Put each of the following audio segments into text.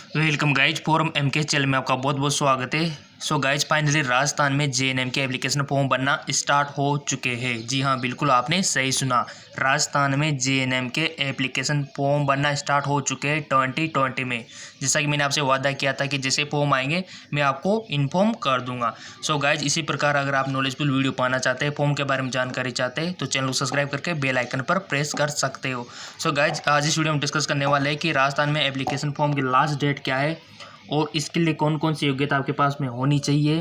Welcome guys forum MK channel में आपका बहुत बहुत स्वागत है। सो गाइज फाइनली राजस्थान में जेएनएम के एप्लीकेशन फॉर्म बनना स्टार्ट हो चुके हैं। जी हाँ, बिल्कुल आपने सही सुना। राजस्थान में जेएनएम के एप्लीकेशन फॉर्म बनना स्टार्ट हो चुके हैं 2020 में। जैसा कि मैंने आपसे वादा किया था कि जैसे फॉर्म आएंगे मैं आपको इन्फॉर्म कर दूंगा। सो गाइज इसी प्रकार अगर आप नॉलेजफुल वीडियो पाना चाहते हैं, फॉर्म के बारे में जानकारी चाहते हैं, तो चैनल को सब्सक्राइब करके बेल आइकन पर प्रेस कर सकते हो। सो गाइज आज इस वीडियो में डिस्कस करने वाले हैं कि राजस्थान में एप्लीकेशन फॉर्म की लास्ट डेट क्या है और इसके लिए कौन कौन सी योग्यता आपके पास में होनी चाहिए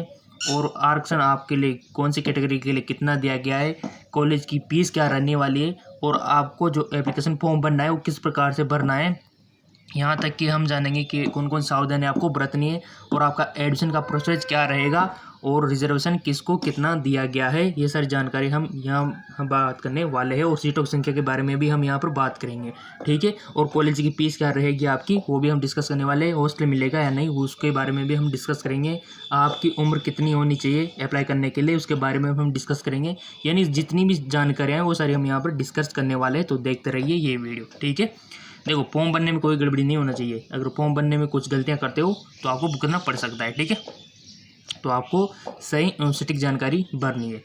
और आरक्षण आपके लिए कौन सी कैटेगरी के लिए कितना दिया गया है, कॉलेज की फीस क्या रहने वाली है और आपको जो एप्लीकेशन फॉर्म भरना है वो किस प्रकार से भरना है। यहाँ तक कि हम जानेंगे कि कौन कौन सावधानी आपको बरतनी है और आपका एडमिशन का प्रोसेस क्या रहेगा और रिजर्वेशन किसको कितना दिया गया है। ये सारी जानकारी हम यहाँ बात करने वाले हैं और सीटों की संख्या के बारे में भी हम यहाँ पर बात करेंगे, ठीक है। और कॉलेज की फीस क्या रहेगी आपकी वो भी हम डिस्कस करने वाले हैं। हॉस्टल मिलेगा या नहीं उसके बारे में भी हम डिस्कस करेंगे। आपकी उम्र कितनी होनी चाहिए अप्लाई करने के लिए उसके बारे में हम डिस्कस करेंगे। यानी जितनी भी जानकारियाँ हैं वो सारी हम यहाँ पर डिस्कस करने वाले हैं, तो देखते रहिए ये वीडियो, ठीक है। देखो फॉर्म बनने में कोई गड़बड़ी नहीं होना चाहिए। अगर फॉर्म बनने में कुछ गलतियां करते हो तो आपको भुगतना पड़ सकता है, ठीक है। तो आपको सही सटीक जानकारी भरनी है।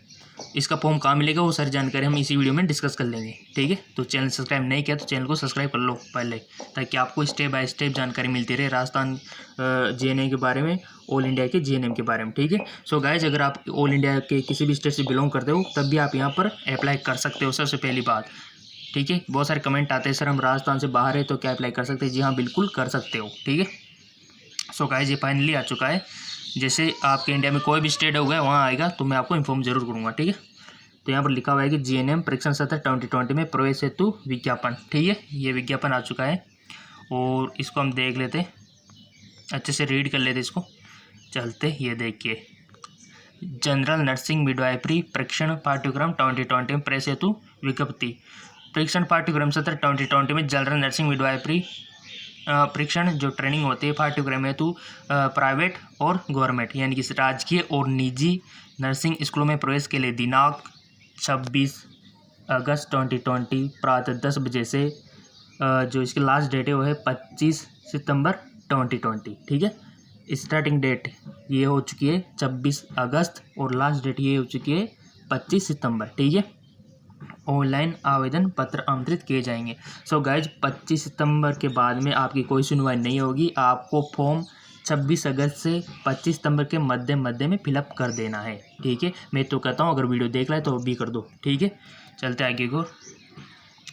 इसका फॉर्म कहाँ मिलेगा वो सारी जानकारी हम इसी वीडियो में डिस्कस कर लेंगे, ठीक है। तो चैनल सब्सक्राइब नहीं किया तो चैनल को सब्सक्राइब कर लो पहले, ताकि आपको स्टेप बाय स्टेप जानकारी मिलती रहे राजस्थान जेएनएम के बारे में, ऑल इंडिया के जेएनएम के बारे में, ठीक है। सो गाइज अगर आप ऑल इंडिया के किसी भी स्टेट से बिलोंग करते हो तब भी आप यहाँ पर अप्लाई कर सकते हो, सबसे पहली बात, ठीक है। बहुत सारे कमेंट आते हैं सर हम राजस्थान से बाहर है तो क्या अप्लाई कर सकते हैं। जी हाँ, बिल्कुल कर सकते हो, ठीक है। सो गाइस ये फाइनली आ चुका है। जैसे आपके इंडिया में कोई भी स्टेट होगा वहाँ आएगा तो मैं आपको इन्फॉर्म जरूर करूँगा, ठीक है। तो यहाँ पर लिखा हुआ है कि जेएनएम परीक्षण सत्र 2020 में प्रवेश हेतु विज्ञापन, ठीक है। ये विज्ञापन आ चुका है और इसको हम देख लेते, अच्छे से रीड कर लेते इसको। चलते ये देखिए, जनरल नर्सिंग मिडवाइफरी परीक्षण पाठ्यक्रम 2020 में प्रवेश हेतु विज्ञप्ति। परीक्षण पाठ्यक्रम सत्र 2020 में जनरल नर्सिंग मिडवाइफरी परीक्षण जो ट्रेनिंग होती है पाठ्यक्रम हेतु प्राइवेट और गवर्नमेंट यानी कि राजकीय और निजी नर्सिंग स्कूलों में प्रवेश के लिए दिनांक 26 अगस्त 2020 प्रातः 10 बजे से जो इसकी लास्ट डेट है वो है 25 सितंबर 2020, ठीक है। स्टार्टिंग डेट ये हो चुकी है 26 अगस्त और लास्ट डेट ये हो चुकी है 25 सितंबर, ठीक है। ऑनलाइन आवेदन पत्र आमंत्रित किए जाएंगे। सो गाइज 25 सितंबर के बाद में आपकी कोई सुनवाई नहीं होगी। आपको फॉर्म 26 अगस्त से 25 सितंबर के मध्य में फिलअप कर देना है, ठीक है। मैं तो कहता हूँ अगर वीडियो देख रहा है तो भी कर दो, ठीक है। चलते आगे को।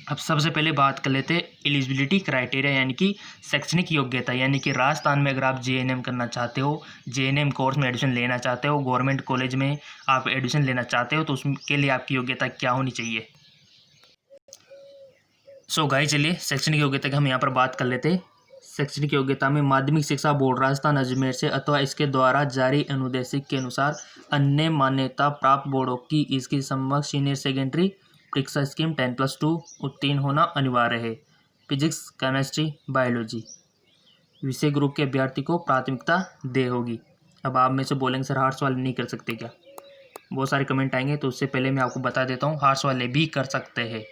अब सबसे पहले बात कर लेते हैं एलिजिबिलिटी क्राइटेरिया यानी कि शैक्षणिक योग्यता। यानी कि राजस्थान में अगर आप जेएनएम करना चाहते हो, जेएनएम कोर्स में एडमिशन लेना चाहते हो, गवर्नमेंट कॉलेज में आप एडमिशन लेना चाहते हो तो उसके लिए आपकी योग्यता क्या होनी चाहिए। सो गाइस चलिए शैक्षणिक योग्यता की हम यहाँ पर बात कर लेते हैं। शैक्षणिक योग्यता में माध्यमिक शिक्षा बोर्ड राजस्थान अजमेर से अथवा इसके द्वारा जारी अनुदेशिक के अनुसार अन्य मान्यता प्राप्त बोर्डों की इसकी समकक्ष सीनियर सेकेंडरी परीक्षा स्कीम 10+2 उत्तीर्ण होना अनिवार्य है। फिजिक्स, केमिस्ट्री, बायोलॉजी विषय ग्रुप के अभ्यर्थी को प्राथमिकता दे होगी। अब आप में से बोलेंगे सर आर्ट्स वाले नहीं कर सकते क्या? बहुत सारे कमेंट आएंगे तो उससे पहले मैं आपको बता देता हूँ आर्ट्स वाले भी कर सकते हैं,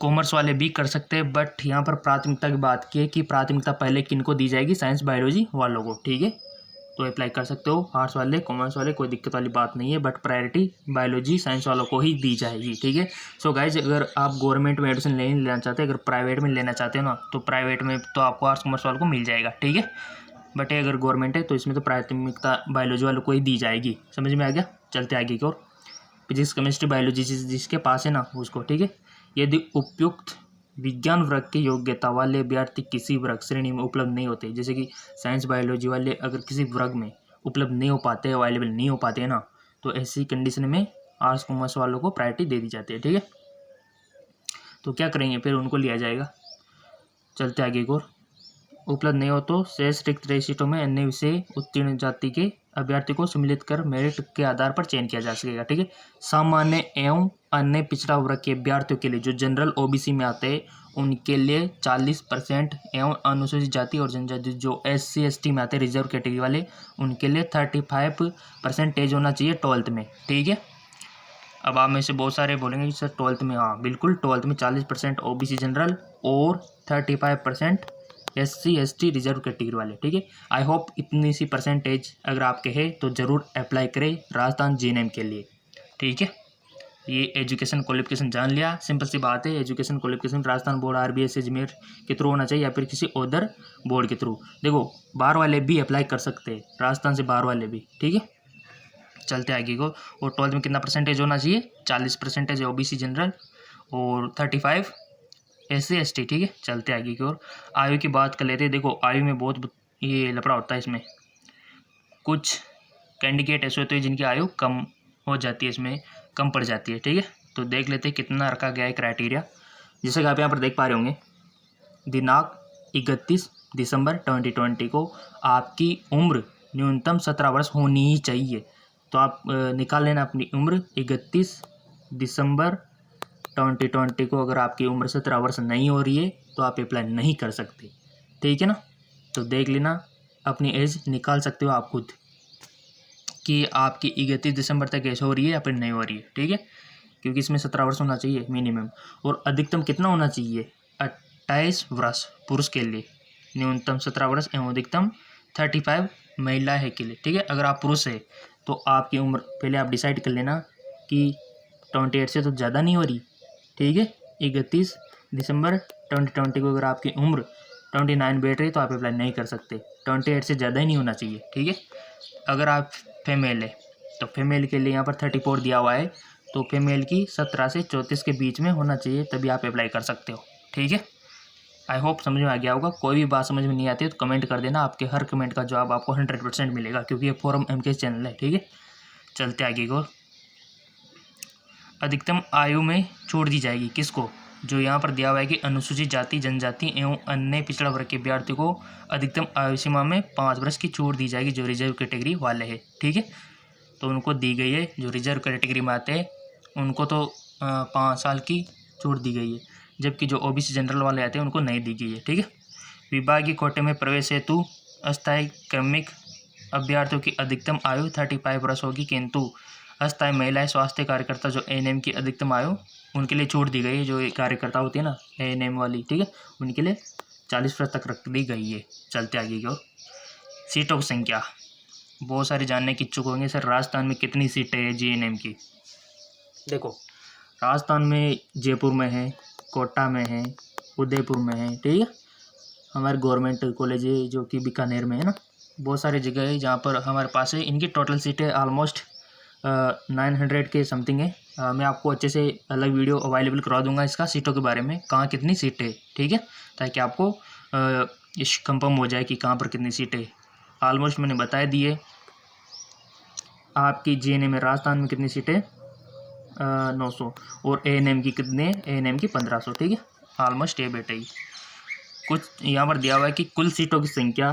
कॉमर्स वाले भी कर सकते हैं, बट यहाँ पर प्राथमिकता की बात की है कि प्राथमिकता पहले किनको दी जाएगी, साइंस बायोलॉजी वालों को, ठीक है। तो अप्लाई कर सकते हो आर्ट्स वाले, कॉमर्स वाले, कोई दिक्कत वाली बात नहीं है, बट प्रायोरिटी बायोलॉजी साइंस वालों को ही दी जाएगी, ठीक है। सो गाइज अगर आप गवर्नमेंट में एडमिशन नहीं लेना चाहते, अगर प्राइवेट में लेना चाहते हो ना तो प्राइवेट में तो आपको आर्ट्स कॉमर्स वालों को मिल जाएगा, ठीक है। बट अगर गवर्नमेंट है तो इसमें तो प्राथमिकता बायोलॉजी वालों को ही दी जाएगी। समझ में आ गया? चलते आगे की ओर। फिजिक्स, केमिस्ट्री, बायोलॉजी जिसके पास है ना उसको, ठीक है। यदि उपयुक्त विज्ञान वर्ग की योग्यता वाले अभ्यर्थी किसी वर्ग श्रेणी में उपलब्ध नहीं होते, जैसे कि साइंस बायोलॉजी वाले अगर किसी वर्ग में उपलब्ध नहीं हो पाते, अवेलेबल नहीं हो पाते हैं ना, तो ऐसी कंडीशन में आर्ट्स कॉमर्स वालों को प्रायोरिटी दे दी जाती है, ठीक है। तो क्या करेंगे फिर, उनको लिया जाएगा। चलते आगे को। उपलब्ध नहीं हो तो शेष रिक्त रही सीटों में अन्य विषय उत्तीर्ण जाति के अभ्यर्थी को सम्मिलित कर मेरिट के आधार पर चयन किया जा सकेगा, ठीक है। सामान्य एवं अन्य पिछड़ा वर्ग के अभ्यर्थियों के लिए जो जनरल ओबीसी में आते हैं उनके लिए 40% एवं अनुसूचित जाति और जनजाति जो SC ST में आते हैं रिजर्व कैटेगरी वाले उनके लिए 35% होना चाहिए 12th में, ठीक है। अब आप में से बहुत सारे बोलेंगे कि सर 12th में, हाँ बिल्कुल 12th में 40% OBC जनरल और 35% SC ST रिजर्व कैटेगरी वाले, ठीक है। आई होप इतनी सी परसेंटेज अगर आपके है तो ज़रूर अप्लाई करें राजस्थान JNM के लिए, ठीक है। ये एजुकेशन क्वालिफिकेशन जान लिया, सिंपल सी बात है। Education qualification Rajasthan board RBS Ajmer के थ्रू होना चाहिए या फिर किसी अदर बोर्ड के थ्रू। देखो बाहर वाले भी अप्लाई कर सकते हैं, राजस्थान से बाहर वाले भी, ठीक है। चलते आगे को। और 12th में कितना परसेंटेज होना चाहिए? 40% OBC जनरल और 35 SC ST, ठीक है। चलते आगे की ओर। आयु की बात कर लेते हैं। देखो आयु में बहुत ये लफड़ा होता है इसमें। कुछ कैंडिडेट ऐसे होते हैं जिनकी आयु कम हो जाती है, इसमें कम पड़ जाती है, ठीक है। तो देख लेते हैं कितना रखा गया है क्राइटेरिया। जैसे कि आप यहाँ पर देख पा रहे होंगे, दिनांक 31 दिसंबर 2020 को आपकी उम्र न्यूनतम 17 वर्ष होनी ही चाहिए। तो आप निकाल लेना अपनी उम्र। 31 दिसंबर 2020 को अगर आपकी उम्र 17 वर्ष नहीं हो रही है तो आप अप्लाई नहीं कर सकते, ठीक है ना। तो देख लेना, अपनी एज निकाल सकते हो आप खुद कि आपकी 31 दिसंबर तक ऐसे हो रही है या फिर नहीं हो रही है, ठीक है। क्योंकि इसमें 17 वर्ष होना चाहिए मिनिमम। और अधिकतम कितना होना चाहिए? 28 वर्ष पुरुष के लिए, न्यूनतम 17 वर्ष एवं अधिकतम 35 महिला है के लिए, ठीक है। अगर आप पुरुष है तो आपकी उम्र पहले आप डिसाइड कर लेना कि 28 से तो ज़्यादा नहीं हो रही, ठीक है। 31 दिसंबर 2020 को अगर आपकी उम्र 29 बैठ रही तो आप अप्लाई नहीं कर सकते। 28 से ज़्यादा ही नहीं होना चाहिए, ठीक है। अगर आप फीमेल है तो फीमेल के लिए यहाँ पर 34 दिया हुआ है, तो फीमेल की 17 से 34 के बीच में होना चाहिए, तभी आप अप्लाई कर सकते हो, ठीक है। आई होप समझ में आ गया होगा। कोई भी बात समझ में नहीं आती है तो कमेंट कर देना, आपके हर कमेंट का जवाब आपको 100% मिलेगा, क्योंकि ये फोरम MK चैनल है, ठीक है। चलते आगे को। अधिकतम आयु में छूट दी जाएगी किसको? जो यहाँ पर दिया हुआ है कि अनुसूचित जाति जनजाति एवं अन्य पिछड़ा वर्ग के अभ्यर्थी को अधिकतम आयु सीमा में 5 वर्ष की छूट दी जाएगी, जो रिजर्व कैटेगरी वाले हैं, ठीक है। तो उनको दी गई है, जो रिजर्व कैटेगरी में आते हैं उनको तो 5 साल की छूट दी गई है, जबकि जो OBC जनरल वाले आते हैं उनको नहीं दी गई है, ठीक है। विभागीय कोटे में प्रवेश हेतु अस्थायी क्रमिक अभ्यर्थियों की अधिकतम आयु 35 वर्ष होगी, किंतु अस्थायी महिलाएं स्वास्थ्य कार्यकर्ता जो ANM की अधिकतम आयु उनके लिए छूट दी गई है। जो कार्यकर्ता होती है ना ANM वाली, ठीक है, उनके लिए 40 वर्ष तक रख दी गई है। चलते आगे की ओर। सीटों की संख्या बहुत सारे जानने की इच्छुक होंगे, सर राजस्थान में कितनी सीटें हैं JNM की? देखो राजस्थान में जयपुर में है, कोटा में है, उदयपुर में है, ठीक है। हमारे गवर्नमेंट कॉलेज है जो कि बीकानेर में है ना। बहुत सारी जगह है जहाँ पर हमारे पास है। इनकी टोटल सीटें ऑलमोस्ट 900 के समथिंग है। मैं आपको अच्छे से अलग वीडियो अवेलेबल करवा दूंगा इसका, सीटों के बारे में, कहाँ कितनी सीटें, ठीक है, ताकि आपको इस कंफर्म हो जाए कि कहाँ पर कितनी सीटें। ऑलमोस्ट मैंने बता दिए। आपकी JNM में राजस्थान में कितनी सीटें? 900। और ANM की कितने? ANM की 1500, ठीक है। ऑलमोस्ट ये बेटे ही कुछ यहाँ पर दिया हुआ है कि कुल सीटों की संख्या,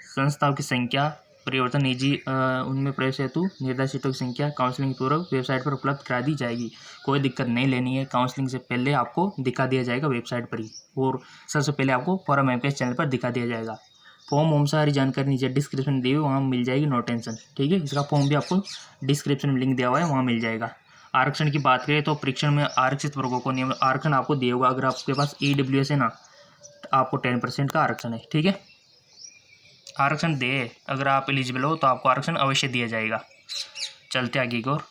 संस्थाओं की संख्या, परिवर्तन निजी उनमें प्रवेश हेतु निर्धारित सीटों की संख्या काउंसलिंग पूर्वक वेबसाइट पर उपलब्ध करा दी जाएगी। कोई दिक्कत नहीं लेनी है, काउंसलिंग से पहले आपको दिखा दिया जाएगा वेबसाइट पर ही, और सबसे पहले आपको फोरम MK चैनल पर दिखा दिया जाएगा। फॉर्म वॉर्म सारी जानकारी नीचे डिस्क्रिप्शन दी हुई वहाँ मिल जाएगी, नो टेंशन, ठीक है। इसका फॉर्म भी आपको डिस्क्रिप्शन में लिंक दिया हुआ है, वहाँ मिल जाएगा। आरक्षण की बात करें तो परीक्षण में आरक्षित वर्गों को नियम आरक्षण आपको दिया होगा। अगर आपके पास EWS है ना तो आपको 10% का आरक्षण है, ठीक है। आरक्षण दे, अगर आप एलिजिबल हो तो आपको आरक्षण अवश्य दिया जाएगा। चलते आगे की ओर।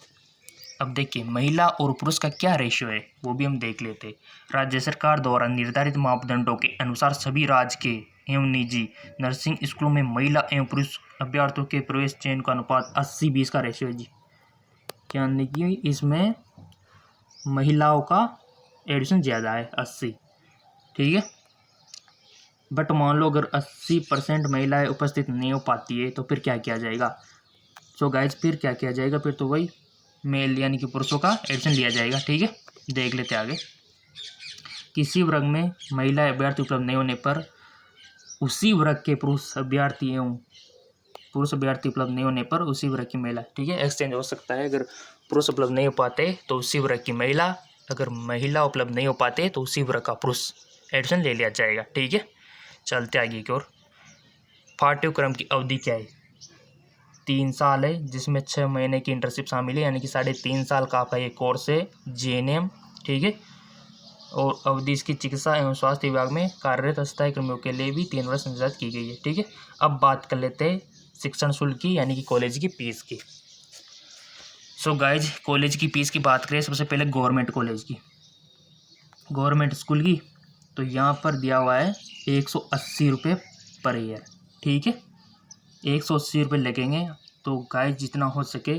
अब देखिए महिला और पुरुष का क्या रेशियो है वो भी हम देख लेते हैं। राज्य सरकार द्वारा निर्धारित मापदंडों के अनुसार सभी राजकीय एवं निजी नर्सिंग स्कूलों में महिला एवं पुरुष अभ्यर्थियों के प्रवेश चयन का अनुपात 80-20 का रेशियो है जी। यानी कि इसमें महिलाओं का एडिशन ज़्यादा है, 80, ठीक है। बट मान लो अगर 80% महिलाएं उपस्थित नहीं हो पाती है तो फिर क्या किया जाएगा? सो गाइज फिर क्या किया जाएगा? फिर तो वही मेल यानी कि पुरुषों का एडिशन लिया जाएगा, ठीक है। देख लेते आगे। किसी वर्ग में महिला अभ्यर्थी उपलब्ध नहीं होने पर उसी वर्ग के पुरुष अभ्यर्थी एवं पुरुष अभ्यर्थी उपलब्ध नहीं होने पर उसी वर्ग की महिला, ठीक है, एक्सचेंज हो सकता है। अगर पुरुष उपलब्ध नहीं हो पाते तो उसी वर्ग की महिला, अगर महिला उपलब्ध नहीं हो पाते तो उसी वर्ग का पुरुष एडिशन ले लिया जाएगा, ठीक है। चलते आगे की ओर। पाठ्यक्रम की अवधि क्या है? 3 साल है, जिसमें 6 महीने की इंटर्नशिप शामिल है, यानी कि 3.5 साल का आपका ये कोर्स है JNM, ठीक है। और अवधि इसकी चिकित्सा एवं स्वास्थ्य विभाग में कार्यरत अस्थायी कर्मियों के लिए भी 3 वर्ष निर्धारित की गई है। ठीक है, अब बात कर लेते हैं शिक्षण शुल्क की, यानी कि कॉलेज की फीस की। सो गाइज, कॉलेज की फीस की बात करें सबसे पहले गवर्नमेंट कॉलेज की, गवर्नमेंट स्कूल की, तो यहाँ पर दिया हुआ है 180 रुपये पर ईयर। ठीक है, 180 रुपये लगेंगे। तो गाइज जितना हो सके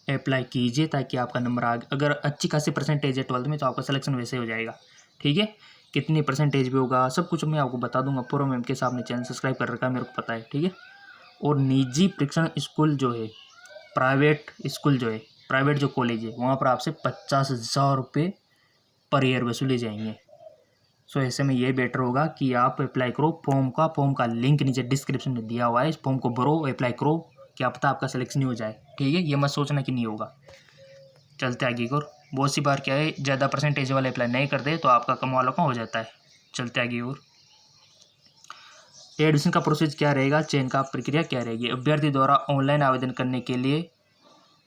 अप्लाई कीजिए ताकि आपका नंबर अगर अच्छी खासी परसेंटेज है 12th में तो आपका सिलेक्शन वैसे हो जाएगा। ठीक है, कितनी परसेंटेज भी होगा सब कुछ मैं आपको बता दूंगा। पूरा मैम के साथ आपने चैनल सब्सक्राइब कर रखा है, मेरे को पता है। ठीक है, और निजी परीक्षण स्कूल जो है, प्राइवेट स्कूल जो है, प्राइवेट जो कॉलेज है, वहाँ पर आपसे 50,000 रुपये पर ईयर वसूले जाएंगे। सो ऐसे में ये बेटर होगा कि आप अप्लाई करो फॉर्म का लिंक नीचे डिस्क्रिप्शन में दिया हुआ है। इस फॉर्म को भरो, अप्लाई करो, क्या पता आपका सिलेक्शन ही हो जाए। ठीक है, ये मत सोचना कि नहीं होगा। चलते आगे की ओर। बहुत सी बार क्या है, ज़्यादा परसेंटेज वाले अप्लाई नहीं करते तो आपका कम वालों का हो जाता है। चलते आगे की ओर। एडमिशन का प्रोसेस क्या रहेगा, चयन का प्रक्रिया क्या रहेगी। अभ्यर्थी द्वारा ऑनलाइन आवेदन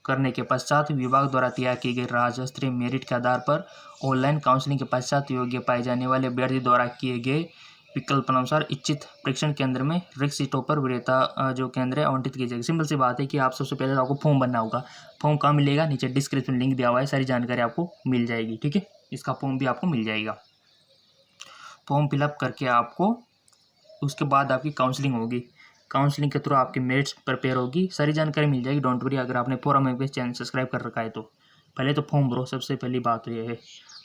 करने के पश्चात विभाग द्वारा तैयार की गई राज्य स्तरीय मेरिट के आधार पर ऑनलाइन काउंसलिंग के पश्चात योग्य पाए जाने वाले अभ्यर्थी द्वारा किए गए विकल्पानुसार इच्छित परीक्षण केंद्र में रिक्त सीटों पर वरीयता जो केंद्र आवंटित किए जाएंगे। सिंपल सी बात है कि आप सबसे पहले आपको फॉर्म भरना होगा। फॉर्म कहाँ मिलेगा, नीचे डिस्क्रिप्शन लिंक दिया हुआ है, सारी जानकारी आपको मिल जाएगी। ठीक है, इसका फॉर्म भी आपको मिल जाएगा। फॉर्म फिलअप करके आपको उसके बाद आपकी काउंसलिंग होगी। काउंसलिंग के थ्रू आपकी मेरिट्स प्रिपेयर होगी, सारी जानकारी मिल जाएगी। डोंट वरी, अगर आपने पूरा मेरे चैनल सब्सक्राइब कर रखा है तो पहले तो फॉर्म भरो, सबसे पहली बात तो ये है।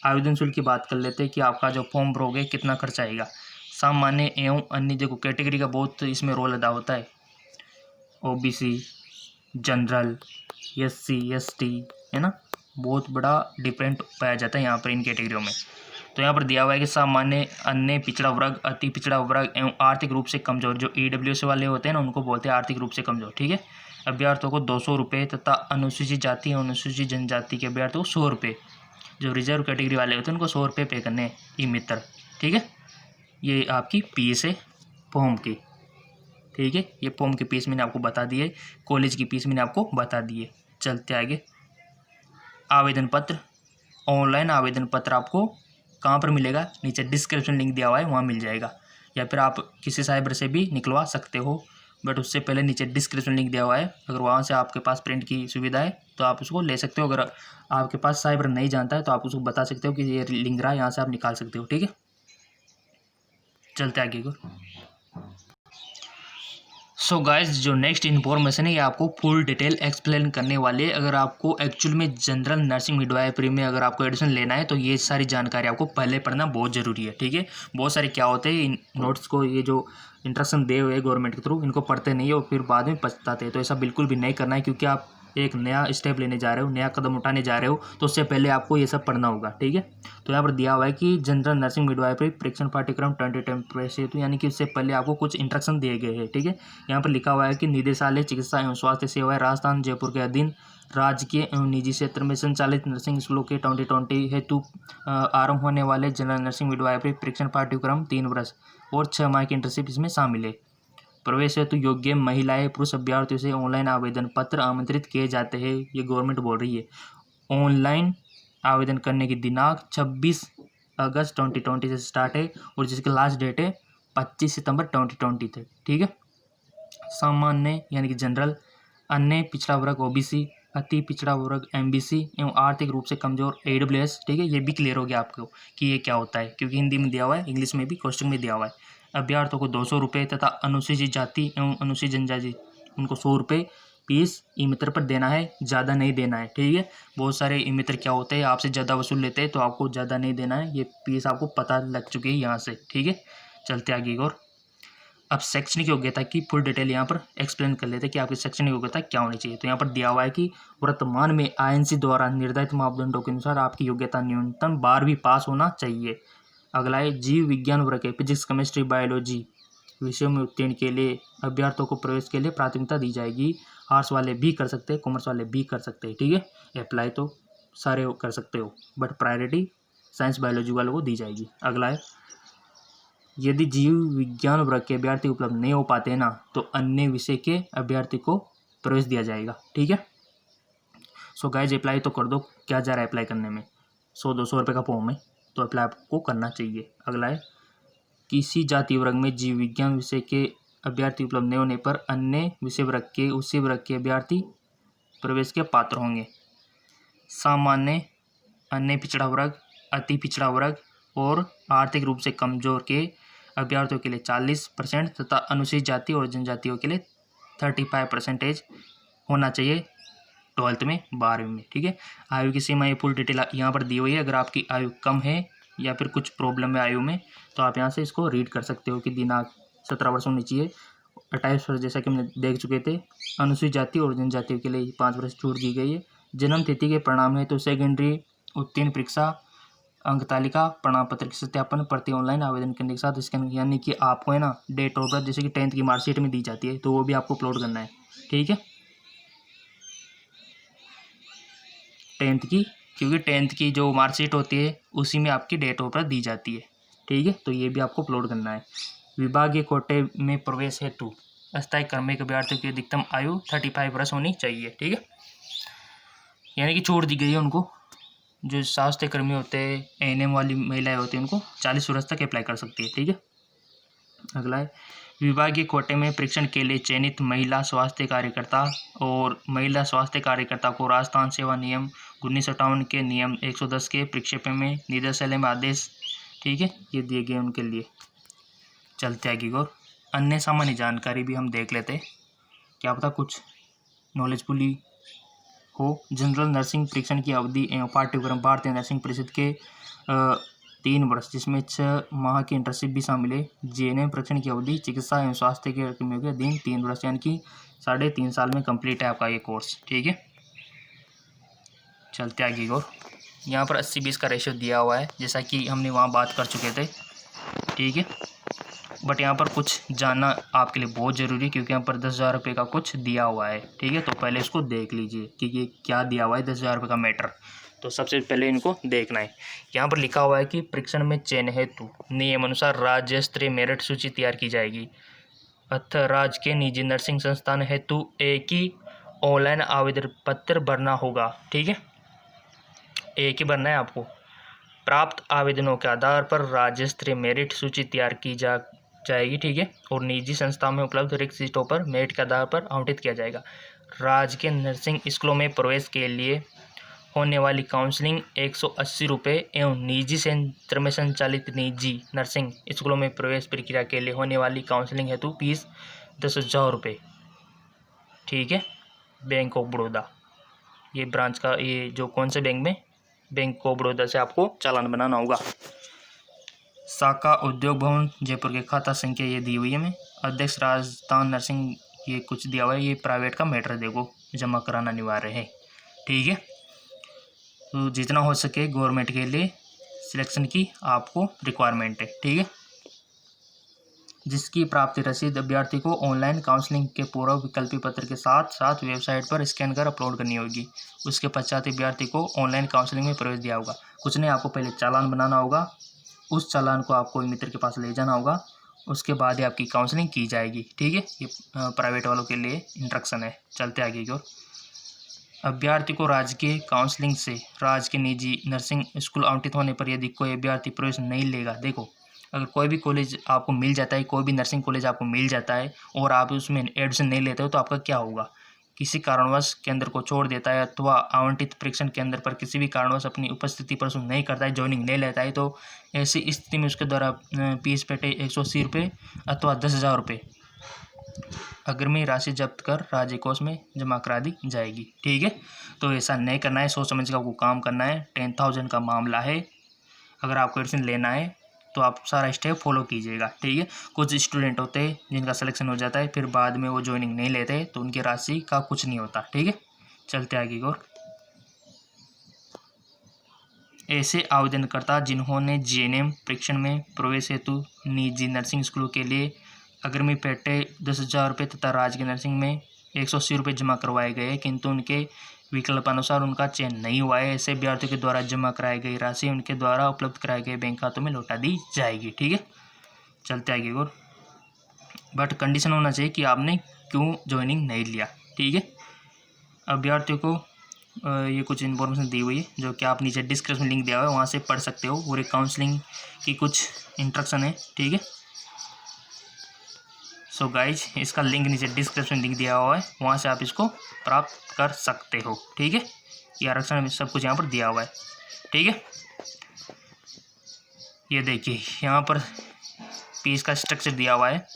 आवेदन शुल्क की बात कर लेते हैं कि आपका जो फॉर्म भरोगे कितना खर्चा आएगा। सामान्य एवं अन्य देखो कैटेगरी का बहुत इसमें रोल अदा होता है। ओबीसी, जनरल, एससी, एसटी, है ना, बहुत बड़ा डिफरेंट पाया जाता है यहाँ पर इन कैटेगरियों में। तो यहाँ पर दिया हुआ है कि सामान्य, अन्य, पिछड़ा वर्ग, अति पिछड़ा वर्ग एवं आर्थिक रूप से कमजोर, जो ईडब्ल्यूएस वाले होते हैं ना, उनको बोलते हैं आर्थिक रूप से कमजोर। ठीक है, अभ्यर्थियों को 200 रुपये तथा अनुसूचित जाति एवं अनुसूचित जनजाति के अभ्यर्थियों को 100 रुपये, जो रिजर्व कैटेगरी वाले होते हैं उनको 100 रुपये पे करने हैं ई मित्र। ठीक है, ये आपकी फीस है फॉर्म की। ठीक है, ये फॉर्म की फीस मैंने आपको बता दी है, कॉलेज की फीस मैंने आपको बता दी है। चलते आगे। आवेदन पत्र, ऑनलाइन आवेदन पत्र आपको कहाँ पर मिलेगा, नीचे डिस्क्रिप्शन लिंक दिया हुआ है, वहाँ मिल जाएगा। या फिर आप किसी साइबर से भी निकलवा सकते हो, बट उससे पहले नीचे डिस्क्रिप्शन लिंक दिया हुआ है। अगर वहाँ से आपके पास प्रिंट की सुविधा है तो आप उसको ले सकते हो। अगर आपके पास साइबर नहीं जानता है तो आप उसको बता सकते हो कि ये लिंक रहा है, यहाँ से आप निकाल सकते हो। ठीक है, चलते आगे को। सो गाइज, जो नेक्स्ट इन्फॉर्मेशन है ये आपको फुल डिटेल एक्सप्लेन करने वाले। अगर आपको एक्चुअल में जनरल नर्सिंग मिडवाइफरी में अगर आपको एडमिशन लेना है तो ये सारी जानकारी आपको पहले पढ़ना बहुत ज़रूरी है। ठीक है, बहुत सारे क्या होते हैं इन नोट्स को, ये जो इंस्ट्रक्शन दे हुए गवर्नमेंट के थ्रू, इनको पढ़ते नहीं है और फिर बाद में पछताते हैं। तो ऐसा बिल्कुल भी नहीं करना है, क्योंकि आप एक नया स्टेप लेने जा रहे हो, नया कदम उठाने जा रहे हो, तो उससे पहले आपको ये सब पढ़ना होगा। ठीक है, तो यहाँ पर दिया हुआ है कि जनरल नर्सिंग मिडवाइफरी परीक्षण पाठ्यक्रम 2020, तो यानी कि इससे पहले आपको कुछ इंस्ट्रक्शन दिए गए हैं। ठीक है, यहाँ पर लिखा हुआ है कि निदेशालय चिकित्सा एवं स्वास्थ्य सेवाएं राजस्थान जयपुर के अधीन राजकीय एवं निजी क्षेत्र में संचालित नर्सिंग स्कूलों के 2020 हेतु आरंभ होने वाले जनरल नर्सिंग मिडवाइफरी परीक्षण पाठ्यक्रम 3 वर्ष और 6 माह की इंटर्नशिप इसमें शामिल है। प्रवेश हेतु योग्य महिलाएं पुरुष अभ्यर्थियों से ऑनलाइन आवेदन पत्र आमंत्रित किए जाते हैं। ये गवर्नमेंट बोल रही है। ऑनलाइन आवेदन करने की दिनांक 26 अगस्त 2020 से स्टार्ट है और जिसकी लास्ट डेट है 25 सितंबर 2020 तक। ठीक है, सामान्य यानी कि जनरल, अन्य पिछड़ा वर्ग ओबीसी, अति पिछड़ा वर्ग एमबीसी एवं आर्थिक रूप से कमजोर ईडब्ल्यूएस। ठीक है, ये भी क्लियर हो गया आपको कि ये क्या होता है, क्योंकि हिंदी में दिया हुआ है, इंग्लिश में भी क्वेश्चन में दिया हुआ है। अभ्यर्थियों को 200 रुपये तथा अनुसूचित जाति एवं अनुसूचित जनजाति उनको 100 रुपये फीस ई मित्र पर देना है, ज़्यादा नहीं देना है। ठीक है, बहुत सारे ई मित्र क्या होते हैं आपसे ज़्यादा वसूल लेते हैं, तो आपको ज़्यादा नहीं देना है। ये फीस आपको पता लग चुकी है यहाँ से। ठीक है, चलते आगे और। अब शैक्षणिक योग्यता की फुल डिटेल यहाँ पर एक्सप्लेन कर लेते हैं कि आपकी शैक्षणिक योग्यता क्या होनी चाहिए। तो यहाँ पर दिया हुआ है कि वर्तमान में आईएनसी द्वारा निर्धारित मापदंडों के अनुसार आपकी योग्यता न्यूनतम 12वीं पास होना चाहिए। अगला है जीव विज्ञान वर्ग के फिजिक्स, केमिस्ट्री, बायोलॉजी विषयों में उत्तीर्ण के लिए अभ्यर्थियों को प्रवेश के लिए प्राथमिकता दी जाएगी। आर्ट्स वाले भी कर सकते हैं, कॉमर्स वाले भी कर सकते हैं। ठीक है, अप्लाई तो सारे कर सकते हो, बट प्रायोरिटी साइंस बायोलॉजी वालों को दी जाएगी। अगला है, यदि जीव विज्ञान वर्ग के अभ्यर्थी उपलब्ध नहीं हो पाते हैं ना, तो अन्य विषय के अभ्यर्थी को प्रवेश दिया जाएगा। ठीक है, सो गाइज अप्लाई तो कर दो। क्या जा रहा है अप्लाई करने में, 100-200 रुपये का फॉर्म है। तो अप्लाई आपको करना चाहिए। अगला है, किसी जाति वर्ग में जीव विज्ञान विषय के अभ्यर्थी उपलब्ध नहीं होने पर अन्य विषय वर्ग के उसी वर्ग के अभ्यर्थी प्रवेश के पात्र होंगे। सामान्य, अन्य पिछड़ा वर्ग, अति पिछड़ा वर्ग और आर्थिक रूप से कमजोर के अभ्यर्थियों के लिए 40% तथा अनुसूचित जाति और जनजातियों के लिए 35% होना चाहिए 12th में, 12वीं में। ठीक है, आयु की सीमा ये फुल डिटेल यहाँ पर दी हुई है। अगर आपकी आयु कम है या फिर कुछ प्रॉब्लम है आयु में तो आप यहाँ से इसको रीड कर सकते हो कि दिनांक 17 वर्ष होनी चाहिए। 28 वर्ष जैसा कि हमने देख चुके थे। अनुसूचित जाति और जनजातियों के लिए 5 वर्ष छूट दी गई है। जन्म तिथि के परिणाम है तो सेकेंडरी उत्तीर्ण परीक्षा अंक तालिका प्रमाण पत्र के सत्यापन प्रति ऑनलाइन आवेदन करने के साथ स्कैन, यानी कि आपको है ना डेट ऑफ बर्थ जैसे कि 10th की मार्कशीट में दी जाती है तो वो भी आपको अपलोड करना है। ठीक है, 10th की, क्योंकि 10th की जो मार्कशीट होती है उसी में आपकी डेट ऑफ बर्थ दी जाती है। ठीक है, तो ये भी आपको अपलोड करना है। विभागीय कोटे में प्रवेश हेतु अस्थायी कर्मिक अभ्यर्थियों की अधिकतम आयु 35 वर्ष होनी चाहिए। ठीक है, यानी कि छूट दी गई है उनको। जो स्वास्थ्य कर्मी होते हैं, एएनएम वाली महिलाएं होती हैं, उनको 40 वर्ष तक अप्लाई कर सकती है। ठीक है, अगला है, विभागीय कोटे में परीक्षण के लिए चयनित महिला स्वास्थ्य कार्यकर्ता और महिला स्वास्थ्य कार्यकर्ता को राजस्थान सेवा नियम 1958 के नियम 110 के प्रक्षेपण में निदेशालय में आदेश, ठीक है, ये दिए गए उनके लिए। चलते आगे और अन्य सामान्य जानकारी भी हम देख लेते हैं, क्या पता कुछ नॉलेजफुली हो। जनरल नर्सिंग परीक्षण की अवधि एवं पाठ्यक्रम भारतीय नर्सिंग परिषद के 3 वर्ष जिसमें 6 माह की इंटर्नशिप भी शामिल है। जेएनएम परीक्षण की अवधि चिकित्सा एवं स्वास्थ्य के कर्मियों के अधीन 3 वर्ष, यानी कि 3.5 साल में कंप्लीट है आपका ये कोर्स। ठीक है, चलते आगे और यहाँ पर 80-20 का रेशियो दिया हुआ है, जैसा कि हमने वहाँ बात कर चुके थे। ठीक है, बट यहाँ पर कुछ जानना आपके लिए बहुत ज़रूरी है, क्योंकि यहाँ पर 10,000 रुपये का कुछ दिया हुआ है। ठीक है, तो पहले इसको देख लीजिए कि ये क्या दिया हुआ है 10,000 रुपये का मैटर। तो सबसे पहले इनको देखना है। यहाँ पर लिखा हुआ है कि परीक्षण में चयन हेतु नियमानुसार राज्य स्तरीय मेरिट सूची तैयार की जाएगी। अतः राज्य के निजी नर्सिंग संस्थान हेतु एक ही ऑनलाइन आवेदन पत्र भरना होगा। ठीक है, एक ही भरना है आपको। प्राप्त आवेदनों के आधार पर राज्य स्तरीय मेरिट सूची तैयार की जाएगी। ठीक है, और निजी संस्थाओं में उपलब्ध रिक्त सीटों पर मेरिट के आधार पर आवंटित किया जाएगा। राज्य के नर्सिंग स्कूलों में प्रवेश के लिए होने वाली काउंसलिंग 180 रुपये एवं निजी क्षेत्र में संचालित निजी नर्सिंग स्कूलों में प्रवेश प्रक्रिया के लिए होने वाली काउंसलिंग हेतु फीस 10,000 रुपये। ठीक है, बैंक ऑफ बड़ौदा, ये ब्रांच का, ये जो कौन से बैंक में, बैंक ऑफ बड़ौदा से आपको चालान बनाना होगा। शाखा उद्योग भवन जयपुर के खाता संख्या ये दी हुई है। मैं अध्यक्ष राजस्थान नर्सिंग, ये कुछ दिया हुआ है, ये प्राइवेट का मैटर देखो जमा कराना अनिवार्य है। ठीक है, तो जितना हो सके गवर्नमेंट के लिए सिलेक्शन की आपको रिक्वायरमेंट है। ठीक है, जिसकी प्राप्ति रसीद अभ्यर्थी को ऑनलाइन काउंसलिंग के पूर्व विकल्पी पत्र के साथ साथ वेबसाइट पर स्कैन कर अपलोड करनी होगी। उसके पश्चात अभ्यर्थी को ऑनलाइन काउंसलिंग में प्रवेश दिया होगा। कुछ नहीं, आपको पहले चालान बनाना होगा, उस चालान को आपको मित्र के पास ले जाना होगा, उसके बाद ही आपकी काउंसलिंग की जाएगी। ठीक है, ये प्राइवेट वालों के लिए इंस्ट्रक्शन है। चलते आगे की ओर, अभ्यर्थी को राज्य के काउंसलिंग से राज्य के निजी नर्सिंग स्कूल आवंटित होने पर यदि कोई अभ्यर्थी प्रवेश नहीं लेगा, देखो अगर कोई भी कॉलेज आपको मिल जाता है, कोई भी नर्सिंग कॉलेज आपको मिल जाता है और आप उसमें एडमिशन नहीं लेते हो तो आपका क्या होगा? किसी कारणवश केंद्र को छोड़ देता है अथवा आवंटित परीक्षण केंद्र पर किसी भी कारणवश अपनी उपस्थिति प्रस्तुत नहीं करता है, ज्वाइनिंग नहीं लेता है, तो ऐसी स्थिति में उसके द्वारा फीस पेटे 180 रुपये अथवा 10,000 रुपये अग्रिम राशि जब्त कर राज्य कोष में जमा करा दी जाएगी। ठीक है, तो ऐसा नहीं करना है, सोच समझ कर आपको काम करना है। 10,000 का मामला है, अगर आपको एडमिशन लेना है तो आप सारा स्टेप फॉलो कीजिएगा। ठीक है, कुछ स्टूडेंट होते हैं जिनका सिलेक्शन हो जाता है फिर बाद में वो ज्वाइनिंग नहीं लेते तो उनकी राशि का कुछ नहीं होता। ठीक है, चलते आगे और ऐसे आवेदनकर्ता जिन्होंने जेएनएम परीक्षण में प्रवेश हेतु निजी नर्सिंग स्कूलों के लिए अग्रिम पेटे 10,000 रुपये तथा राज्य की नर्सिंग में 180 रुपये जमा करवाए गए किंतु उनके विकल्पानुसार उनका चयन नहीं हुआ है, ऐसे अभ्यर्थियों के द्वारा जमा कराई गई राशि उनके द्वारा उपलब्ध कराए गए बैंक खातों में लौटा दी जाएगी। ठीक है, चलते आगे और बट कंडीशन होना चाहिए कि आपने क्यों ज्वाइनिंग नहीं लिया। ठीक है, अभ्यर्थियों को ये कुछ इन्फॉर्मेशन दी हुई है जो कि आप नीचे डिस्क्रिप्शन लिंक दिया हुआ है वहाँ से पढ़ सकते हो, और एक काउंसलिंग की कुछ इंस्ट्रक्शन है, ठीक है। सो गाइज इसका लिंक नीचे डिस्क्रिप्शन लिंक दिया हुआ है, वहाँ से आप इसको प्राप्त कर सकते हो, ठीक है। ये आरक्षण में सब कुछ यहाँ पर दिया हुआ है, ठीक है। ये देखिए यहाँ पर फीस का स्ट्रक्चर दिया हुआ है,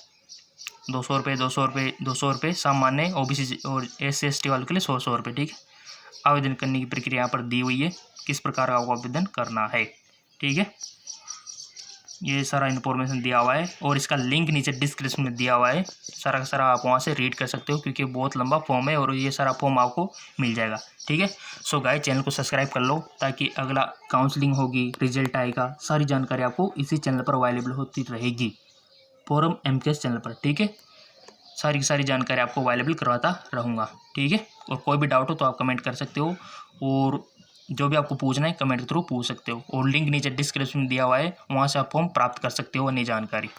200 रुपये 200 रुपये 200 रुपये सामान्य ओबीसी और SC ST वालों के लिए 100 रुपये, ठीक है। आवेदन करने की प्रक्रिया यहाँ पर दी हुई है, किस प्रकार आपको आवेदन करना है, ठीक है। ये सारा इन्फॉर्मेशन दिया हुआ है और इसका लिंक नीचे डिस्क्रिप्शन में दिया हुआ है, सारा का सारा आप वहाँ से रीड कर सकते हो क्योंकि बहुत लंबा फॉर्म है और ये सारा फॉर्म आपको मिल जाएगा, ठीक है। सो गाइस चैनल को सब्सक्राइब कर लो ताकि अगला काउंसलिंग होगी, रिजल्ट आएगा, सारी जानकारी आपको इसी चैनल पर अवेलेबल होती रहेगी, फोरम MKS चैनल पर, ठीक है। सारी की सारी जानकारी आपको अवेलेबल करवाता रहूँगा, ठीक है। और कोई भी डाउट हो तो आप कमेंट कर सकते हो, और जो भी आपको पूछना है कमेंट के थ्रू पूछ सकते हो, और लिंक नीचे डिस्क्रिप्शन में दिया हुआ है, वहाँ से आप फॉर्म प्राप्त कर सकते हो नई जानकारी।